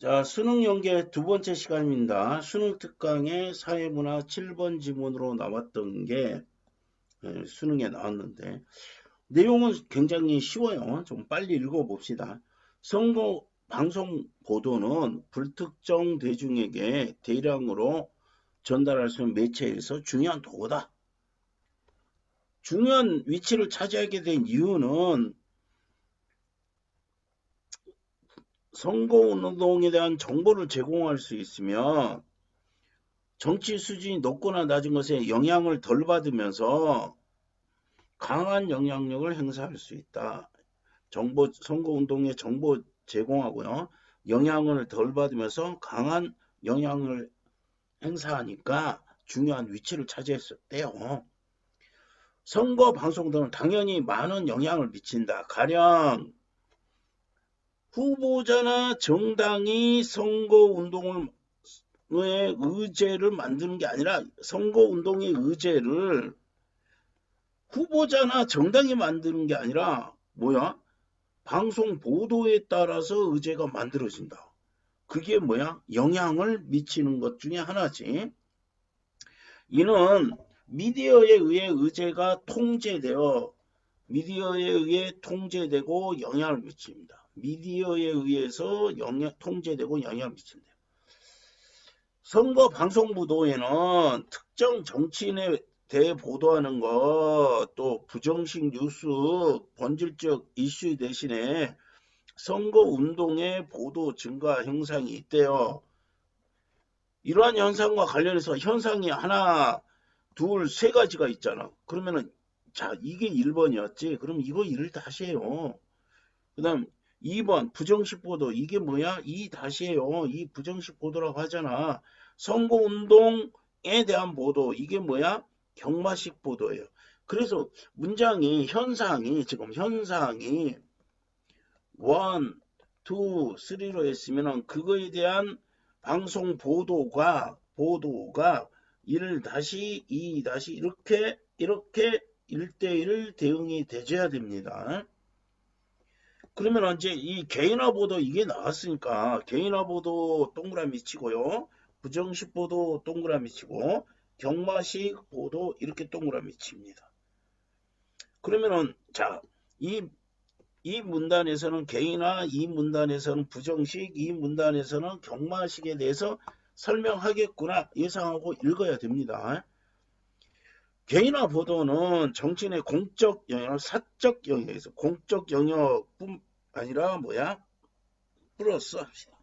자, 수능 연계 두 번째 시간입니다. 수능 특강의 사회문화 7번 지문으로 나왔던 게 수능에 나왔는데 내용은 굉장히 쉬워요. 좀 빨리 읽어봅시다. 선거 방송 보도는 불특정 대중에게 대량으로 전달할 수 있는 매체에서 중요한 도구다. 중요한 위치를 차지하게 된 이유는 선거운동에 대한 정보를 제공할 수 있으며 정치 수준이 높거나 낮은 것에 영향을 덜 받으면서 강한 영향력을 행사할 수 있다. 선거운동에 정보 제공하고요. 영향을 덜 받으면서 강한 영향을 행사하니까 중요한 위치를 차지했었대요. 선거 방송 등은 당연히 많은 영향을 미친다. 가령 후보자나 정당이 선거운동의 의제를 만드는 게 아니라 선거운동의 의제를 후보자나 정당이 만드는 게 아니라 뭐야? 방송 보도에 따라서 의제가 만들어진다. 그게 뭐야? 영향을 미치는 것 중에 하나지. 이는 미디어에 의해 의제가 미디어에 의해 통제되고 영향을 미칩니다. 미디어에 의해서 통제되고 영향을 미친다. 선거 방송 보도에는 특정 정치인에 대해 보도하는 것, 또 부정식 뉴스, 본질적 이슈 대신에 선거 운동의 보도 증가 현상이 있대요. 이러한 현상과 관련해서 현상이 하나, 둘, 세 가지가 있잖아. 그러면은 자, 이게 1번이었지. 그럼 이거 일을 다시 해요. 그 다음 2번 부정식 보도. 이게 뭐야? 이 다시 해요. 이 부정식 보도라고 하잖아. 선거운동에 대한 보도. 이게 뭐야? 경마식 보도예요. 그래서 지금 현상이 1, 2, 3로 했으면은 그거에 대한 방송 보도가 1 다시 2 다시 이렇게 1대1 대응이 돼줘야 됩니다. 그러면 이제 이 개인화 보도 이게 나왔으니까 개인화 보도 동그라미 치고요. 부정식 보도 동그라미 치고 경마식 보도 이렇게 동그라미 칩니다. 그러면은 자, 이 문단에서는 개인화, 이 문단에서는 부정식, 이 문단에서는 경마식에 대해서 설명하겠구나 예상하고 읽어야 됩니다. 개인화 보도는 정치인의 공적 영역, 사적 영역에서 공적 영역뿐 아니라 뭐야? 플러스 합시다.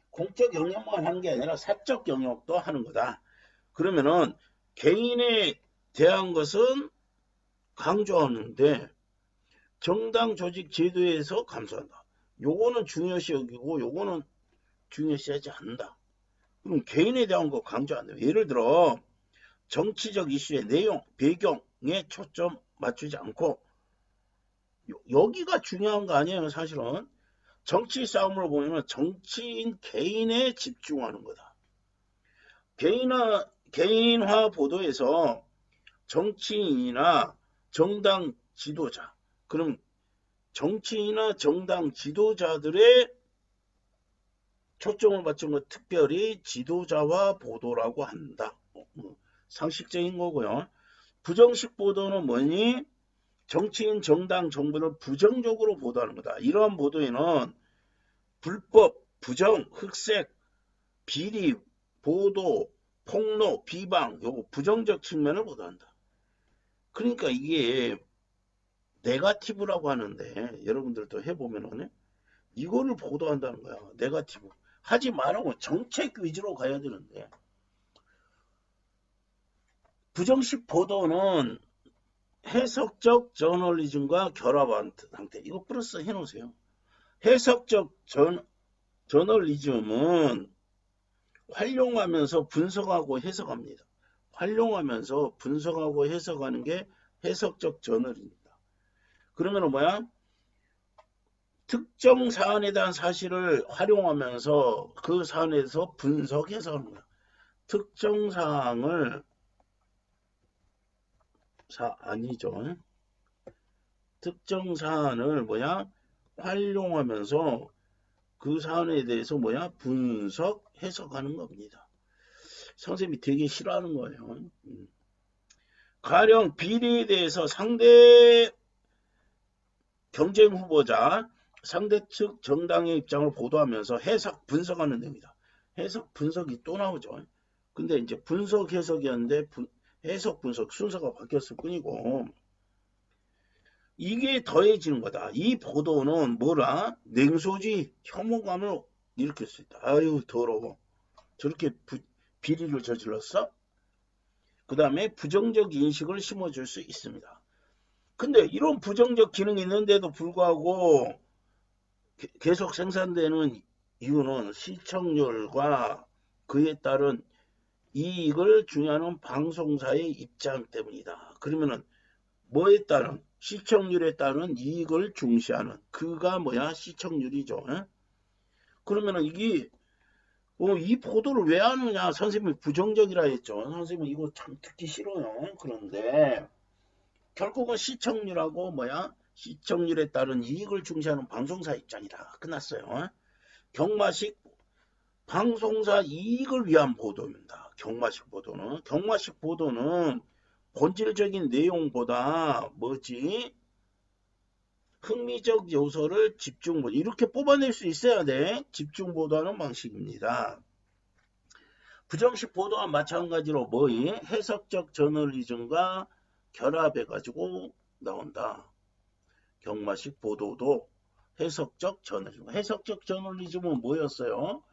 공적 영역만 하는 게 아니라 사적 영역도 하는 거다. 그러면은 개인에 대한 것은 강조하는데 정당 조직 제도에서 감소한다. 요거는 중요시 여기고 요거는 중요시하지 않는다. 그럼 개인에 대한 거 강조 안 돼요. 예를 들어 정치적 이슈의 내용, 배경에 초점 맞추지 않고 여기가 중요한 거 아니에요. 사실은 정치 싸움을 보면 정치인 개인에 집중하는 거다. 개인화 보도에서 정치인이나 정당 지도자, 그럼 정치인이나 정당 지도자들의 초점을 맞춘 것 특별히 지도자와 보도라고 한다. 상식적인 거고요. 부정식 보도는 뭐니? 정치인, 정당, 정부를 부정적으로 보도하는 거다. 이러한 보도에는 불법, 부정, 흑색, 비리, 보도, 폭로, 비방, 요거 부정적 측면을 보도한다. 그러니까 이게 네거티브라고 하는데 여러분들도 해보면은 이거를 보도한다는 거야. 네거티브. 하지 말라고 정책 위주로 가야 되는데 부정식 보도는 해석적 저널리즘과 결합한 상태. 이거 플러스 해놓으세요. 해석적 저널리즘은 활용하면서 분석하고 해석합니다. 활용하면서 분석하고 해석하는 게 해석적 저널입니다. 그러면 뭐야? 특정 사안에 대한 사실을 활용하면서 그 사안에서 분석해서 하는 거야. 특정 사항을 아니죠. 특정 사안을 뭐야? 활용하면서 그 사안에 대해서 뭐야? 분석, 해석하는 겁니다. 선생님이 되게 싫어하는 거예요. 가령 비리에 대해서 상대 경쟁 후보자, 상대 측 정당의 입장을 보도하면서 해석, 분석하는 내용이다. 해석, 분석이 또 나오죠. 근데 이제 분석, 해석이었는데 해석, 분석 순서가 바뀌었을 뿐이고 이게 더해지는 거다. 이 보도는 뭐라? 냉소주의, 혐오감을 일으킬 수 있다. 아유 더러워. 저렇게 비리를 저질렀어? 그 다음에 부정적 인식을 심어줄 수 있습니다. 근데 이런 부정적 기능이 있는데도 불구하고 계속 생산되는 이유는 시청률과 그에 따른 이익을 중요하는 방송사의 입장 때문이다. 그러면은 뭐에 따른? 시청률에 따른 이익을 중시하는 그가 뭐야? 시청률이죠. 에? 그러면은 이게 이 보도를 왜 하느냐? 선생님이 부정적이라 했죠. 선생님은 이거 참 듣기 싫어요. 그런데 결국은 시청률하고 뭐야? 시청률에 따른 이익을 중시하는 방송사 입장이다. 끝났어요. 경마식 방송사 이익을 위한 보도입니다. 경마식 보도는 본질적인 내용보다 뭐지? 흥미적 요소를 집중보도 이렇게 뽑아낼 수 있어야 돼. 집중보도하는 방식입니다. 부정식 보도와 마찬가지로 뭐이? 해석적 저널리즘과 결합해가지고 나온다. 경마식 보도도 해석적 저널리즘. 해석적 저널리즘은 뭐였어요?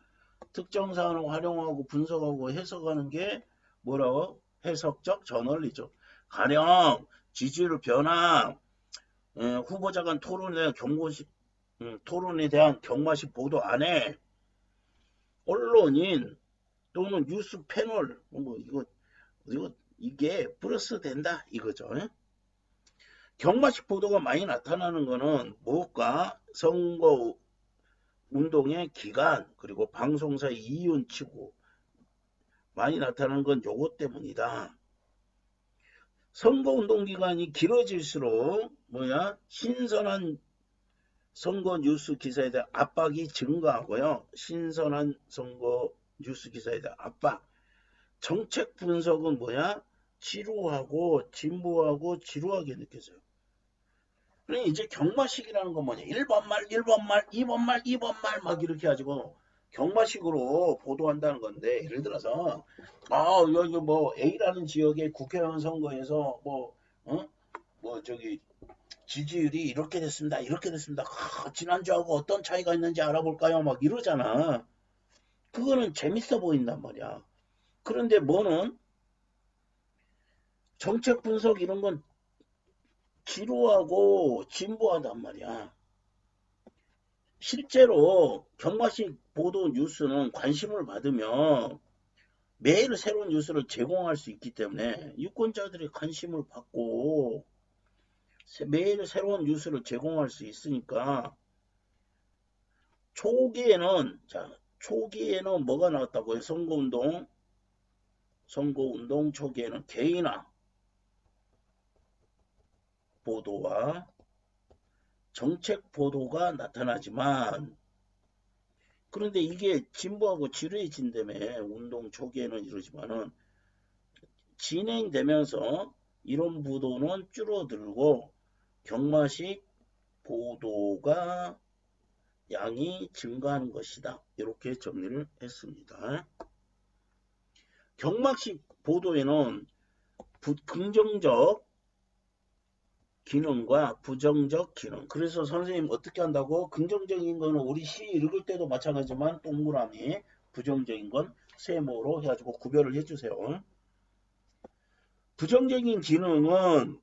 특정 사안을 활용하고 분석하고 해석하는 게 뭐라고? 해석적 저널리즘. 가령 지지율 변화, 후보자 간 토론에 대한 경마식 보도 안에 언론인 또는 뉴스 패널 이게 플러스 된다 이거죠. 경마식 보도가 많이 나타나는 거는 무엇과? 선거 운동의 기간 그리고 방송사의 이윤치고 많이 나타나는 건 요것 때문이다. 선거운동 기간이 길어질수록 뭐야? 신선한 선거 뉴스 기사에 대한 압박이 증가하고요. 신선한 선거 뉴스 기사에 대한 압박. 정책 분석은 뭐야? 지루하고 진부하고 지루하게 느껴져요. 그러니 이제 경마식이라는 건 뭐냐? 1번 말, 2번 말, 2번 말 막 이렇게 가지고 경마식으로 보도한다는 건데 예를 들어서 여기 뭐 A라는 지역의 국회의원 선거에서 지지율이 이렇게 됐습니다. 이렇게 됐습니다. 지난주하고 어떤 차이가 있는지 알아볼까요? 막 이러잖아. 그거는 재밌어 보인단 말이야. 그런데 뭐는 정책 분석 이런 건 지루하고 진부하단 말이야. 실제로 경마식 보도 뉴스는 관심을 받으면 매일 새로운 뉴스를 제공할 수 있기 때문에 유권자들이 관심을 받고 매일 새로운 뉴스를 제공할 수 있으니까 초기에는 뭐가 나왔다고요? 선거운동 초기에는 개인화 보도와 정책 보도가 나타나지만 그런데 이게 진보하고 지루해진다며 운동 초기에는 이러지만은 진행되면서 이런 보도는 줄어들고 경마식 보도가 양이 증가하는 것이다. 이렇게 정리를 했습니다. 경마식 보도에는 긍정적 기능과 부정적 기능. 그래서 선생님 어떻게 한다고? 긍정적인 거는 우리 시 읽을 때도 마찬가지지만 동그라미, 부정적인 건 세모로 해가지고 구별을 해주세요. 부정적인 기능은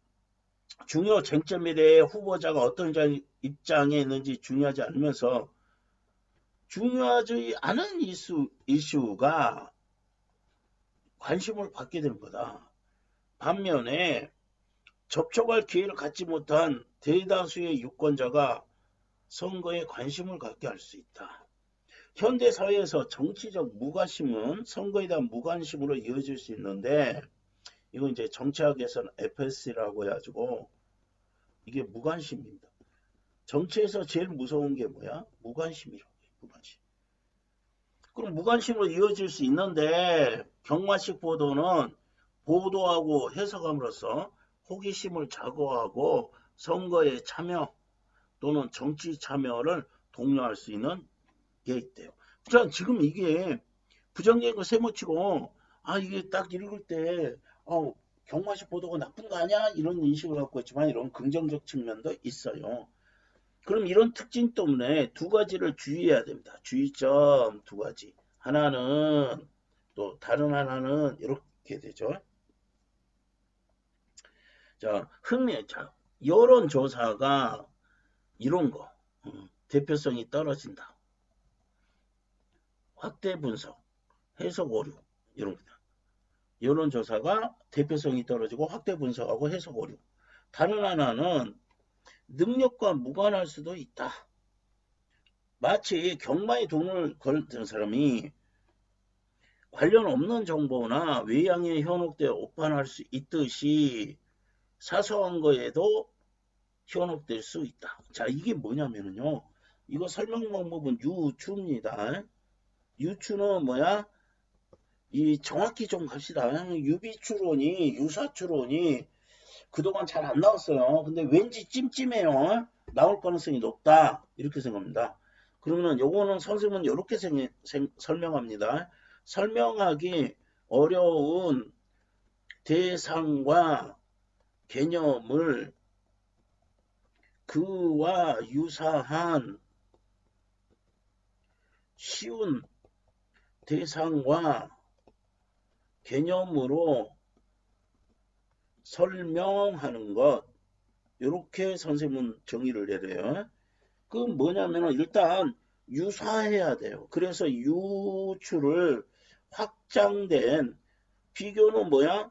중요 쟁점에 대해 후보자가 어떤 입장에 있는지 중요하지 않으면서 중요하지 않은 이슈가 관심을 받게 되는 거다. 반면에 접촉할 기회를 갖지 못한 대다수의 유권자가 선거에 관심을 갖게 할 수 있다. 현대 사회에서 정치적 무관심은 선거에 대한 무관심으로 이어질 수 있는데 이건 이제 정치학에서는 FS라고 해가지고 이게 무관심입니다. 정치에서 제일 무서운 게 뭐야? 무관심이라고 해요. 그럼 무관심으로 이어질 수 있는데 경마식 보도는 보도하고 해석함으로써 호기심을 자극하고 선거에 참여 또는 정치 참여를 독려할 수 있는 게 있대요. 자, 지금 이게 부정적인 거 세모치고 이게 딱 읽을 때 경마식 보도가 나쁜 거 아니야? 이런 인식을 갖고 있지만 이런 긍정적 측면도 있어요. 그럼 이런 특징 때문에 두 가지를 주의해야 됩니다. 주의점 두 가지. 하나는 또 다른 하나는 이렇게 되죠. 자, 여론조사가 이런 거 대표성이 떨어진다. 확대 분석, 해석 오류 이런 거다. 여론조사가 대표성이 떨어지고 확대 분석하고 해석 오류. 다른 하나는 능력과 무관할 수도 있다. 마치 경마에 돈을 걸던 사람이 관련 없는 정보나 외양에 현혹되어 오판할 수 있듯이 사소한 거에도 현혹될 수 있다. 자, 이게 뭐냐면요. 이거 설명 방법은 유추입니다. 유추는 뭐야? 이 정확히 좀 갑시다. 유비추론이, 유사추론이 그동안 잘 안 나왔어요. 근데 왠지 찜찜해요. 나올 가능성이 높다. 이렇게 생각합니다. 그러면 요거는 선생님은 이렇게 설명합니다. 설명하기 어려운 대상과 개념을 그와 유사한 쉬운 대상과 개념으로 설명하는 것, 이렇게 선생님은 정의를 내려요. 그 뭐냐면 일단 유사해야 돼요. 그래서 유추를 확장된 비교는 뭐야?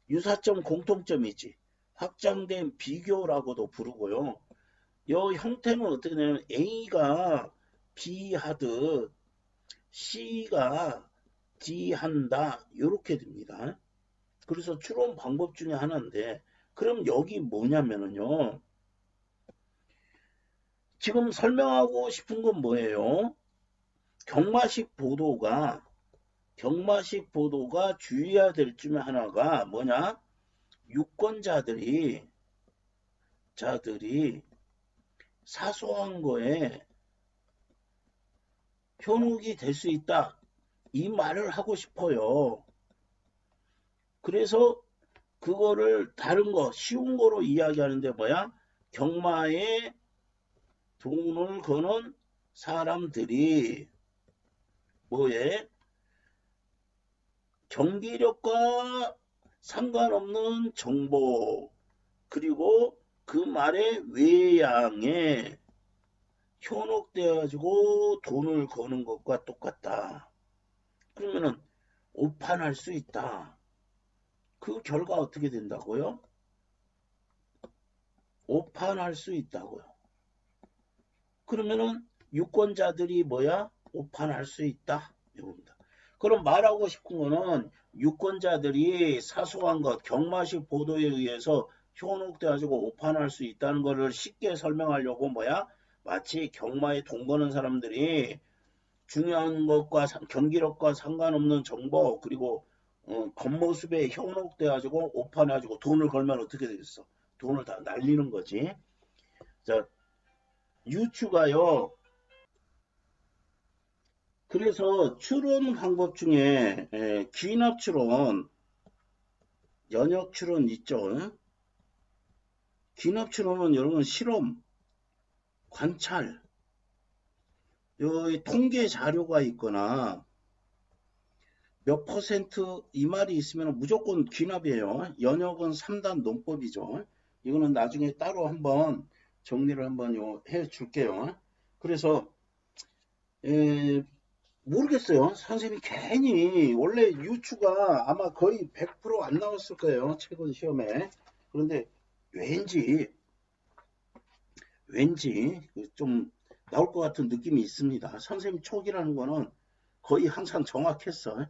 유사점 공통점이지. 확장된 비교라고도 부르고요. 이 형태는 어떻게 되냐면 A가 B 하듯 C가 D 한다. 이렇게 됩니다. 그래서 추론 방법 중에 하나인데 그럼 여기 뭐냐면요. 지금 설명하고 싶은 건 뭐예요? 경마식 보도가 주의해야 될 중에 하나가 뭐냐? 유권자들이 사소한 거에 현혹이 될 수 있다. 이 말을 하고 싶어요. 그래서 그거를 다른 거 쉬운 거로 이야기하는데 뭐야? 경마에 돈을 거는 사람들이 뭐에 경기력과 상관없는 정보 그리고 그 말의 외양에 현혹되어가지고 돈을 거는 것과 똑같다. 그러면은 오판할 수 있다. 그 결과 어떻게 된다고요? 오판할 수 있다고요. 그러면은 유권자들이 뭐야? 오판할 수 있다. 이겁니다. 그럼 말하고 싶은 거는 유권자들이 사소한 것, 경마식 보도에 의해서 현혹돼가지고 오판할 수 있다는 것을 쉽게 설명하려고 뭐야? 마치 경마에 돈 거는 사람들이 중요한 것과 경기력과 상관없는 정보 그리고 겉모습에 현혹돼가지고 오판해가지고 돈을 걸면 어떻게 되겠어? 돈을 다 날리는 거지. 자, 유추가요. 그래서 추론 방법 중에 귀납 추론, 연역 추론 있죠. 귀납 추론은 여러분 실험, 관찰, 여기 통계 자료가 있거나 몇 퍼센트 이 말이 있으면 무조건 귀납이에요. 연역은 3단 논법이죠. 이거는 나중에 따로 한번 정리를 한번 해 줄게요. 그래서 모르겠어요. 선생님이 괜히 원래 유추가 아마 거의 100% 안 나왔을 거예요. 최근 시험에. 그런데 왠지 좀 나올 것 같은 느낌이 있습니다. 선생님 촉이라는 거는 거의 항상 정확했어.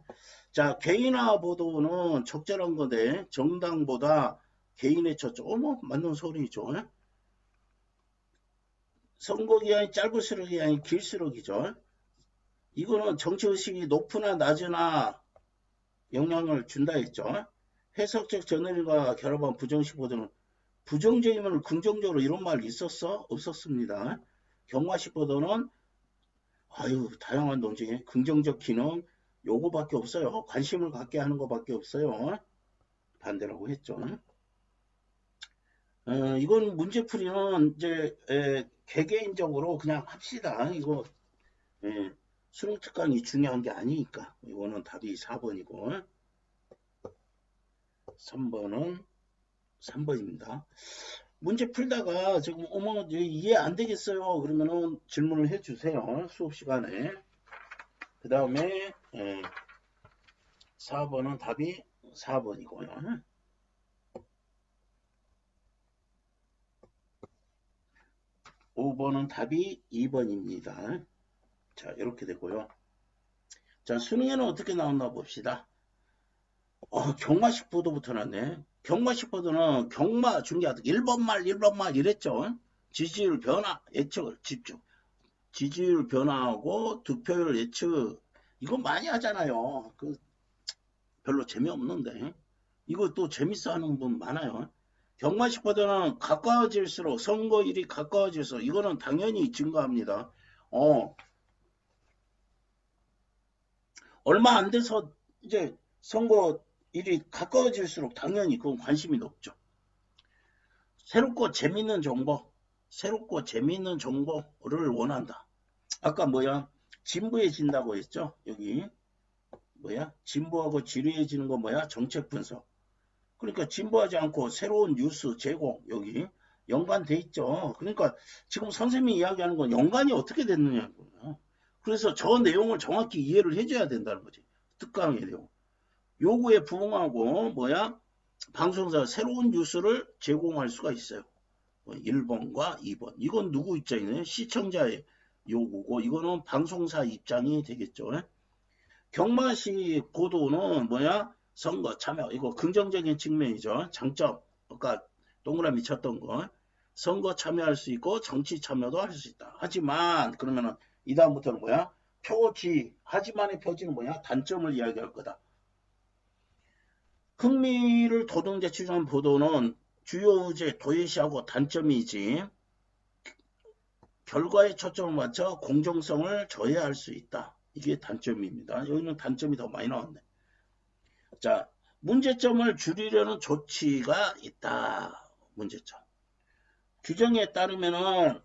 자, 개인화 보도는 적절한 건데 정당보다 개인의 초점. 맞는 소리죠. 선거 기간이 짧을수록이 아니 길수록이죠. 이거는 정치의식이 높으나 낮으나 영향을 준다 했죠. 해석적 저널과 결합한 부정식 보도는 부정적이면 긍정적으로 이런 말 있었어? 없었습니다. 경과식 보도는 다양한 논쟁에 긍정적 기능 요거밖에 없어요. 관심을 갖게 하는 것밖에 없어요. 반대라고 했죠. 이건 문제풀이는 이제 개개인적으로 그냥 합시다. 이거 수능 특강이 중요한 게 아니니까. 이거는 답이 4번이고 3번은 3번입니다. 문제 풀다가 지금 이해 안 되겠어요. 그러면은 질문을 해주세요. 수업 시간에. 그 다음에 4번은 답이 4번이고요. 5번은 답이 2번입니다. 자, 이렇게 되고요. 자, 수능에는 어떻게 나왔나 봅시다. 경마식 보도부터 났네. 경마식 보도는 경마 중계하듯 1번말 이랬죠. 지지율 변화 예측을 집중. 지지율 변화하고 득표율 예측. 이거 많이 하잖아요. 별로 재미없는데. 이거 또 재밌어 하는 분 많아요. 경마식 보도는 가까워질수록 선거일이 가까워질수록 이거는 당연히 증가합니다. 얼마 안 돼서 이제 선거일이 가까워질수록 당연히 그건 관심이 높죠. 새롭고 재밌는 정보를 원한다. 아까 진부해진다고 했죠. 여기 진부하고 지루해지는 거 정책 분석. 그러니까 진부하지 않고 새로운 뉴스 제공 여기 연관돼 있죠. 그러니까 지금 선생님이 이야기하는 건 연관이 어떻게 됐느냐고요. 그래서 저 내용을 정확히 이해를 해줘야 된다는 거지. 특강의 내용. 요구에 부응하고 방송사 새로운 뉴스를 제공할 수가 있어요. 1번과 2번. 이건 누구 입장이네? 시청자의 요구고 이거는 방송사 입장이 되겠죠. 경마식 보도는 선거 참여. 이거 긍정적인 측면이죠. 장점. 아까 동그라미 쳤던 거. 선거 참여할 수 있고 정치 참여도 할 수 있다. 하지만 그러면은 이 다음부터는 표지. 하지만의 표지는 단점을 이야기할 거다. 흥미를 도동제 추정한 보도는 주요 의제 도외시하고 단점이지 결과에 초점을 맞춰 공정성을 저해할 수 있다. 이게 단점입니다. 여기는 단점이 더 많이 나왔네. 자, 문제점을 줄이려는 조치가 있다. 문제점. 규정에 따르면은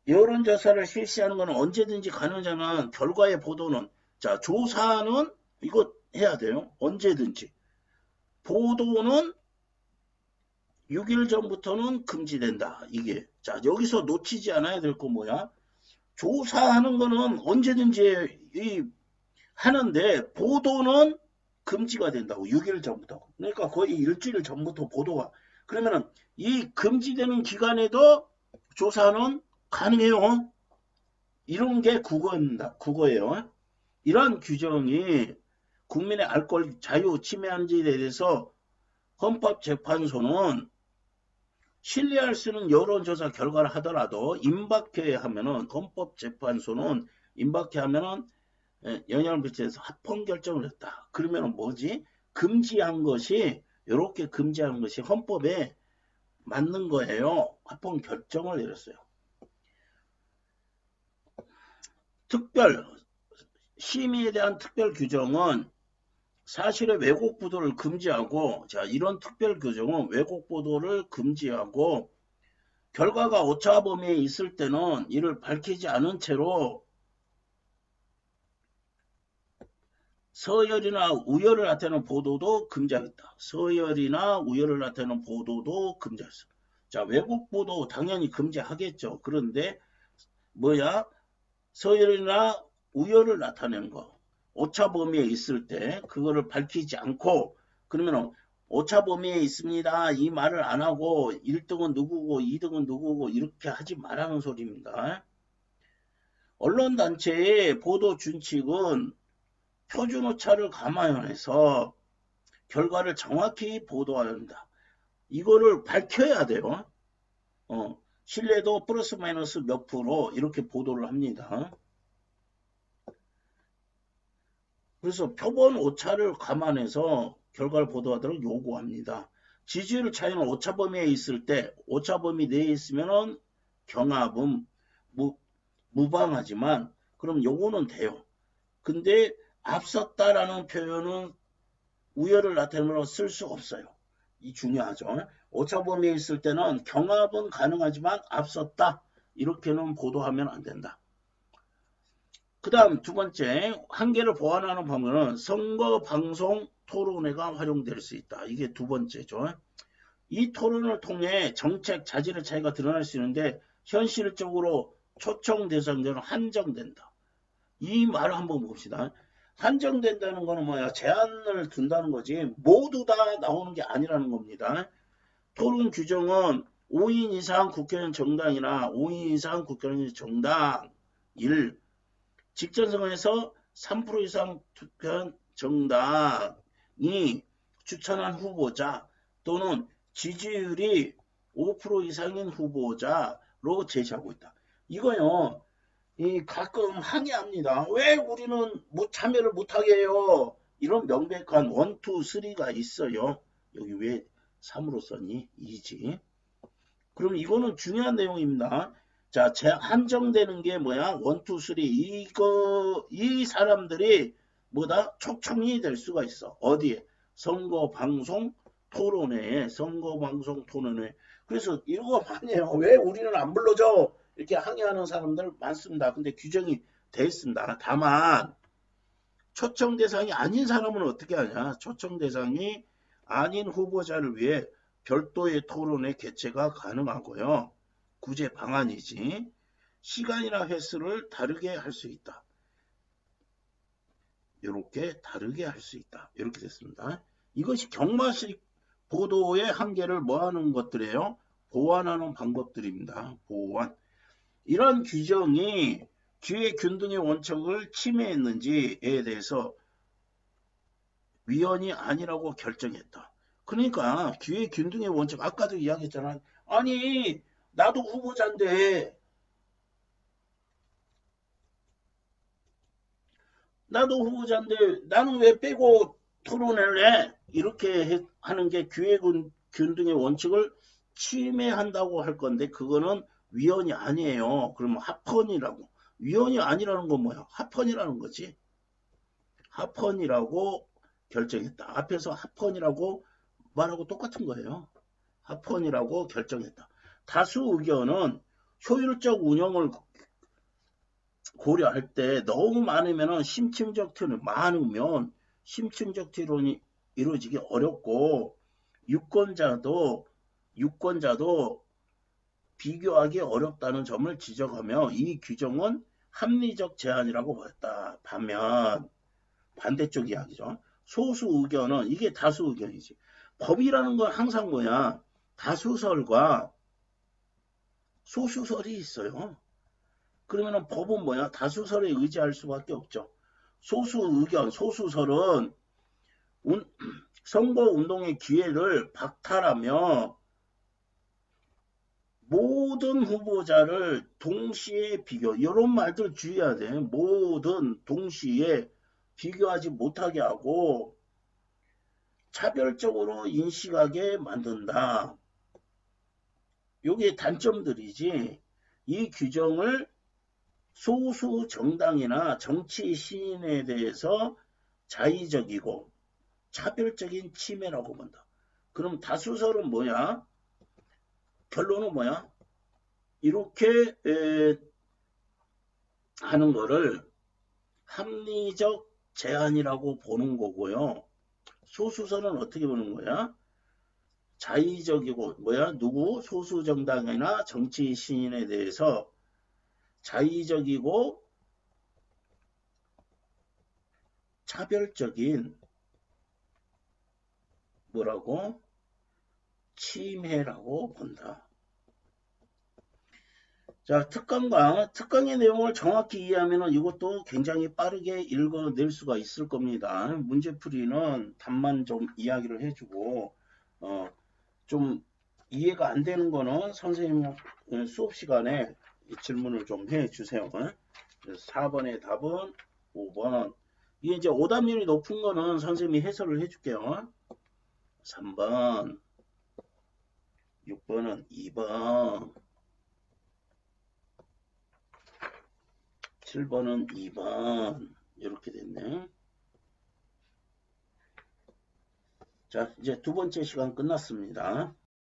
여론조사를 실시하는 건 언제든지 가능하지만 결과의 보도는 조사는 이거 해야 돼요. 언제든지. 보도는 6일 전부터는 금지된다. 이게 여기서 놓치지 않아야 될 거 조사하는 거는 언제든지 하는데 보도는 금지가 된다고. 6일 전부터. 그러니까 거의 일주일 전부터 보도가. 그러면은 이 금지되는 기간에도 조사는 가능해요. 이런 게 국어예요. 이런 규정이 국민의 알 권 자유 침해한지에 대해서 헌법재판소는 신뢰할 수 있는 여론조사 결과를 하더라도 임박해 하면은 헌법재판소는 임박해 하면은 영향을 미쳐서 합헌 결정을 했다. 그러면은 금지한 것이 이렇게 금지하는 것이 헌법에 맞는 거예요. 합헌 결정을 내렸어요. 심의에 대한 특별 규정은 사실의 왜곡 보도를 금지하고 이런 특별 규정은 왜곡 보도를 금지하고 결과가 오차 범위에 있을 때는 이를 밝히지 않은 채로 서열이나 우열을 나타내는 보도도 금지하겠다. 서열이나 우열을 나타내는 보도도 금지했어. 왜곡 보도 당연히 금지하겠죠. 그런데 서열이나 우열을 나타내는 거. 오차 범위에 있을 때 그거를 밝히지 않고 그러면 오차 범위에 있습니다. 이 말을 안 하고 1등은 누구고 2등은 누구고 이렇게 하지 말라는 소리입니다. 언론단체의 보도 준칙은 표준 오차를 감안해서 결과를 정확히 보도해야 한다. 이거를 밝혀야 돼요. 신뢰도 플러스 마이너스 몇 프로 이렇게 보도를 합니다. 그래서 표본 오차를 감안해서 결과를 보도하도록 요구합니다. 지지율 차이는 오차 범위에 있을 때 오차 범위 내에 있으면은 경합은 무방하지만 그럼 요거는 돼요. 근데 앞섰다라는 표현은 우열을 나타내므로 쓸 수 없어요. 이 중요하죠. 오차 범위에 있을 때는 경합은 가능하지만 앞섰다 이렇게는 보도하면 안 된다. 그 다음 두 번째 한계를 보완하는 방법은 선거 방송 토론회가 활용될 수 있다. 이게 두 번째죠. 이 토론을 통해 정책 자질의 차이가 드러날 수 있는데 현실적으로 초청 대상자는 한정된다. 이 말을 한번 봅시다. 한정된다는 거는 뭐야? 제한을 둔다는 거지. 모두 다 나오는 게 아니라는 겁니다. 토론 규정은 5인 이상 국회의원 정당이나 5인 이상 국회의원 정당 1 직전선거에서 3% 이상 투표한 정당이 추천한 후보자 또는 지지율이 5% 이상인 후보자로 제시하고 있다. 이거요. 가끔 항의합니다. 왜 우리는 참여를 못하게 해요? 이런 명백한 1, 2, 3가 있어요. 여기 왜 3으로 썼니? 2지. 그럼 이거는 중요한 내용입니다. 자, 한정되는 게 뭐야? 1, 2, 3. 이 사람들이 뭐다? 초청이 될 수가 있어. 어디에? 선거방송 토론회에. 그래서 이런 거 많이 해요. 왜 우리는 안 불러줘? 이렇게 항의하는 사람들 많습니다. 근데 규정이 돼 있습니다. 다만 초청 대상이 아닌 사람은 어떻게 하냐? 초청 대상이 아닌 후보자를 위해 별도의 토론회 개최가 가능하고요. 구제 방안이지. 시간이나 횟수를 다르게 할 수 있다. 이렇게 다르게 할 수 있다. 이렇게 됐습니다. 이것이 경마식 보도의 한계를 뭐하는 것들이에요? 보완하는 방법들입니다. 보완. 이런 규정이 기회균등의 원칙을 침해했는지에 대해서 위헌이 아니라고 결정했다. 그러니까 기회균등의 원칙 아까도 이야기했잖아. 아니 나도 후보자인데 나는 왜 빼고 토론을 해? 이렇게 하는 게 기회균등의 원칙을 침해한다고 할 건데 그거는 위헌이 아니에요. 그러면 합헌이라고. 위헌이 아니라는 건 뭐야? 합헌이라는 거지. 합헌이라고 결정했다. 앞에서 합헌이라고 말하고 똑같은 거예요. 합헌이라고 결정했다. 다수 의견은 효율적 운영을 고려할 때 너무 많으면 심층적 토론이 이루어지기 어렵고 유권자도 비교하기 어렵다는 점을 지적하며 이 규정은 합리적 제한이라고 봤다. 반면 반대쪽 이야기죠. 소수 의견은 이게 다수 의견이지. 법이라는 건 항상 뭐야? 다수설과 소수설이 있어요. 그러면 법은 뭐야? 다수설에 의지할 수밖에 없죠. 소수 의견, 소수설은 선거운동의 기회를 박탈하며 모든 후보자를 동시에 이런 말들 주의해야 돼. 모든 동시에 비교하지 못하게 하고 차별적으로 인식하게 만든다. 요게 단점들이지. 이 규정을 소수 정당이나 정치 시인에 대해서 자의적이고 차별적인 침해라고 본다. 그럼 다수설은 뭐야? 결론은 뭐야? 이렇게 하는 거를 합리적 제한이라고 보는 거고요. 소수설은 어떻게 보는 거야? 자의적이고 소수 정당이나 정치 신인에 대해서 자의적이고 차별적인 침해라고 본다. 자, 특강의 내용을 정확히 이해하면 이것도 굉장히 빠르게 읽어낼 수가 있을 겁니다. 문제풀이는 답만 좀 이야기를 해주고 좀 이해가 안 되는 거는 선생님 수업 시간에 질문을 좀 해주세요. 4번의 답은 5번, 이게 이제 오답률이 높은 거는 선생님이 해설을 해줄게요. 3번, 6번은 2번, 7번은 2번. 이렇게 됐네. 자, 이제 두 번째 시간 끝났습니다.